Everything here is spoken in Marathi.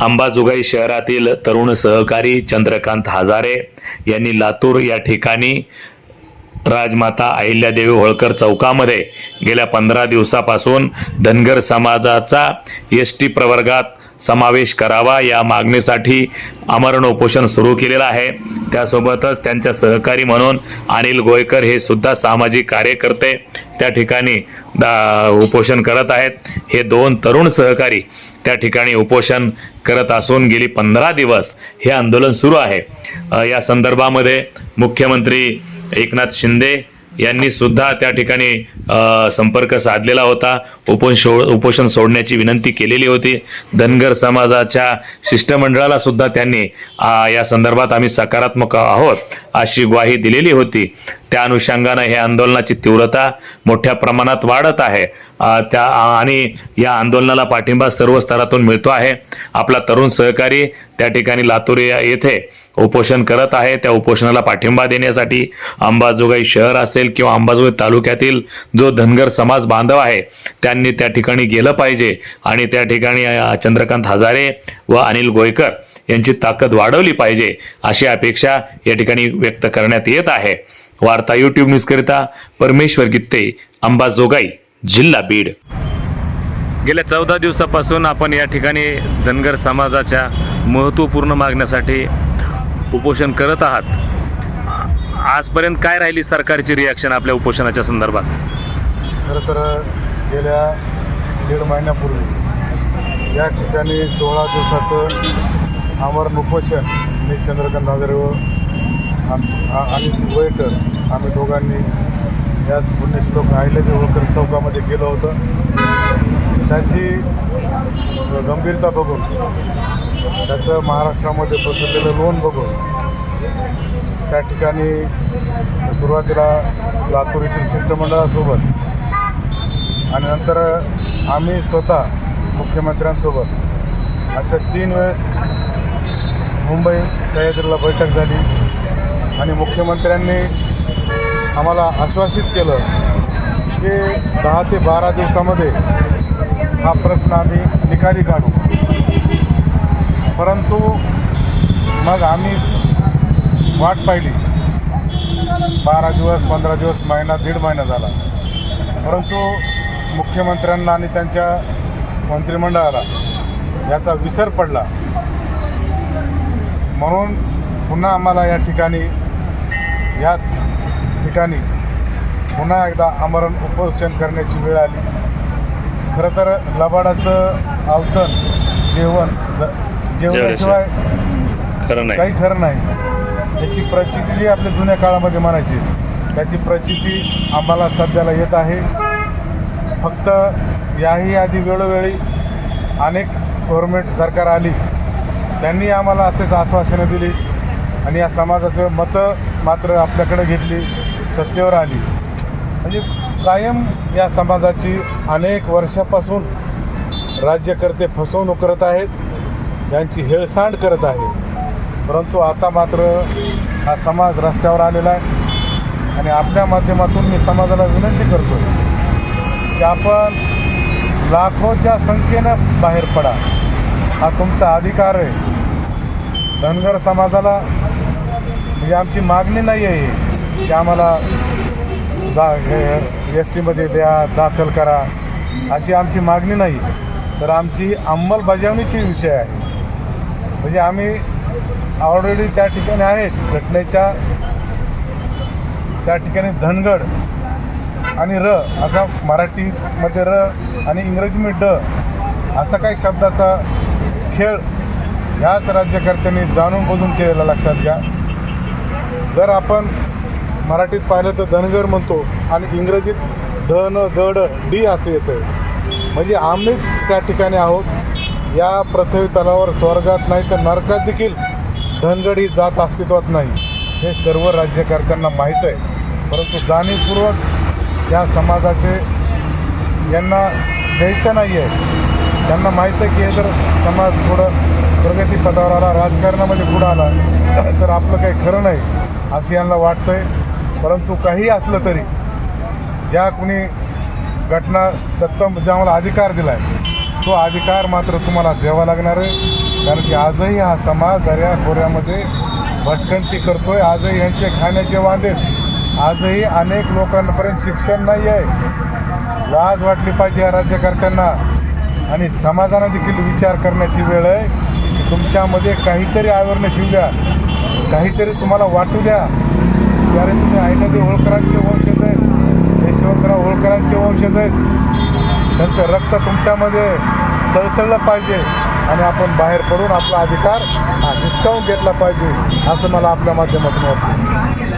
अंबाजोगाई शहरातील तरुण सहकारी चंद्रकांत हजारे यांनी लातूर या ठिकाणी राजमाता अहिल्यादेवी होळकर चौकामध्ये गेल्या 15 दिवसापासून धनगर समाजाचा एसटी प्रवर्गात समावेश करावा या मागणीसाठी आमरण उपोषण सुरू केलेलं आहे। त्यासोबतच त्यांच्या सहकारी म्हणून अनिल गोयकर हे सुद्धा सामाजिक कार्यकर्ते त्या ठिकाणी उपोषण करत आहेत। हे दोन तरुण सहकारी त्या ठिकाणी उपोषण करत असून गेली 15 दिवस हे आंदोलन सुरू आहे। या संदर्भामध्ये मुख्यमंत्री एकनाथ शिंदे यांनी सुद्धा त्या ठिकाणी संपर्क साधलेला होता। उपोषण सोडण्याची विनंती केलेली होती। धनगर समाजाच्या शिष्टमंडळाला सुद्धा त्यांनी या संदर्भात आम्ही सकारात्मक आहोत अशी ग्वाही दिलेली होती। त्या अनुषंगाने हे आंदोलनाची तीव्रता मोठ्या प्रमाणात वाढत आहे आणि या आंदोलनाला पाठिंबा सर्व स्तरातून मिळतो आहे। आपला तरुण सहकारी त्या ठिकाणी लातूर येथे उपोषण करत आहे। त्या उपोषणाला पाठिंबा देण्यासाठी अंबाजोगाई शहर असेल किंवा अंबाजोगाई तालुक्यातील जो धनगर समाज बांधव आहे त्यांनी त्या ठिकाणी गेलं पाहिजे आणि त्या ठिकाणी चंद्रकांत हजारे व अनिल गोयकर यांची ताकद वाढवली पाहिजे अशी अपेक्षा या ठिकाणी व्यक्त करण्यात येत आहे। वार्ता YouTube न्यूज करिता परमेश्वर गित्ते, अंबाजोगाई, जिल्हा बीड। गेल्या 14 दिवसापासून आपण या ठिकाणी धनगर समाजाच्या महत्त्वपूर्ण मागण्यासाठी उपोषण करत आहात। आजपर्यंत काय राहिली सरकारची रिॲक्शन आपल्या उपोषणाच्या संदर्भात? खरं तर गेल्या 1.5 महिन्यापूर्वी या ठिकाणी 16 दिवसाचं आमरण उपोषण मी चंद्रकांत हजारे व अनिल गोयकर आम्ही दोघांनी याच पुण्यश्लोक अहिल्यादेवी होळकर चौकामध्ये गेलो होतं। त्याची गंभीरता बघून, त्याचं महाराष्ट्रामध्ये पसरलेलं लोण बघून त्या ठिकाणी सुरुवातीला लातूर येथील शिष्टमंडळासोबत आणि नंतर आम्ही स्वतः मुख्यमंत्र्यांसोबत अशा 3 वेळेस मुंबई सह्याद्रीला बैठक झाली आणि मुख्यमंत्र्यांनी आम्हाला आश्वासित केलं की 10 ते 12 दिवसामध्ये हा प्रश्न आम्ही निकाली काढू। परंतु मग आम्ही वाट पाहिली, 12 दिवस, 15 दिवस, महिना, 1.5 महिना झाला, परंतु मुख्यमंत्र्यांना आणि त्यांच्या मंत्रिमंडळाला याचा विसर पडला। म्हणून पुन्हा आम्हाला याच ठिकाणी पुन्हा एकदा आमरण उपोषण करण्याची वेळ आली। खरं तर लबाडाचं आवतण जेवणाशिवाय काही खरं नाही। त्याची प्रचिती जी आपल्या जुन्या काळामध्ये म्हणायची, त्याची प्रचिती आम्हाला सध्याला येत आहे। फक्त याही आधी वेळोवेळी अनेक गव्हर्नमेंट सरकार आली, त्यांनी आम्हाला असेच आश्वासनं दिली आणि या समाजाचं मतं मात्र आपल्याकडे घेतली, सत्तेवर आली। म्हणजे कायम या समाजाची अनेक वर्षापासून राज्यकर्ते फसवणूक करत आहेत, त्यांची हेळसांड करत आहेत। परंतु आता मात्र हा समाज रस्त्यावर आलेला आहे आणि आपल्या माध्यमातून मी समाजाला विनंती करतो की आपण लाखोच्या संख्येनं बाहेर पडा। हा तुमचा अधिकार आहे। धनगर समाजाला म्हणजे आमची मागणी नाही आहे की आम्हाला एसटीमध्ये द्या, दाखल करा, अशी आमची मागणी नाही, तर आमची अंमलबजावणीची विषय आहे। म्हणजे आम्ही ऑलरेडी त्या ठिकाणी आहेत, घटनेच्या त्या ठिकाणी धनगड आणि र असा मराठीमध्ये र आणि इंग्रजीमध्ये ड असा काही शब्दाचा खेळ याच राज्यकर्त्यांनी जाणून बुजून केलेला लक्षात घ्या। जर आपण मराठीत पाहिलं तर धनगर म्हणतो आणि इंग्रजीत धन गड डी असं येतं, म्हणजे आम्हीच त्या ठिकाणी आहोत। या पृथ्वी तलावर स्वर्गात नाही तर नरकात देखील धनगड ही जात अस्तित्वात नाही, हे सर्व राज्यकर्त्यांना माहीत आहे। परंतु जाणीवपूर्वक या समाजाचे यांना द्यायचं नाही आहे। त्यांना माहीत आहे की हे जर समाज थोडं प्रगतीपथावर आला, राजकारणामध्ये पुढं आला तर आपलं काही खरं नाही असं यांना वाटतंय। परंतु काही असलं तरी ज्या कुणी घटना दत्त ज्या आम्हाला अधिकार दिला आहे तो अधिकार मात्र तुम्हाला द्यावा लागणार आहे. कारण की आजही हा समाज दर्या खोऱ्यामध्ये भटकंती करतोय. आजही यांचे खाण्याचे वांदेत. आजही अनेक लोकांपर्यंत शिक्षण नाही आहे. लाज वाटली पाहिजे या राज्यकर्त्यांना आणि समाजानं देखील विचार करण्याची वेळ आहे की तुमच्यामध्ये काहीतरी अवेअरनेस येऊ द्या, काहीतरी तुम्हाला वाटू द्या की अरे तुम्ही अहिल्यादेवी होळकरांचे वंशज आहेत, यशवंतराव होळकरांचे वंशज आहेत. त्यांचं रक्त तुमच्यामध्ये सळसळलं पाहिजे आणि आपण बाहेर पडून आपला अधिकार हा हिसकावून घेतला पाहिजे असं मला आपल्या माध्यमातून वाटतं.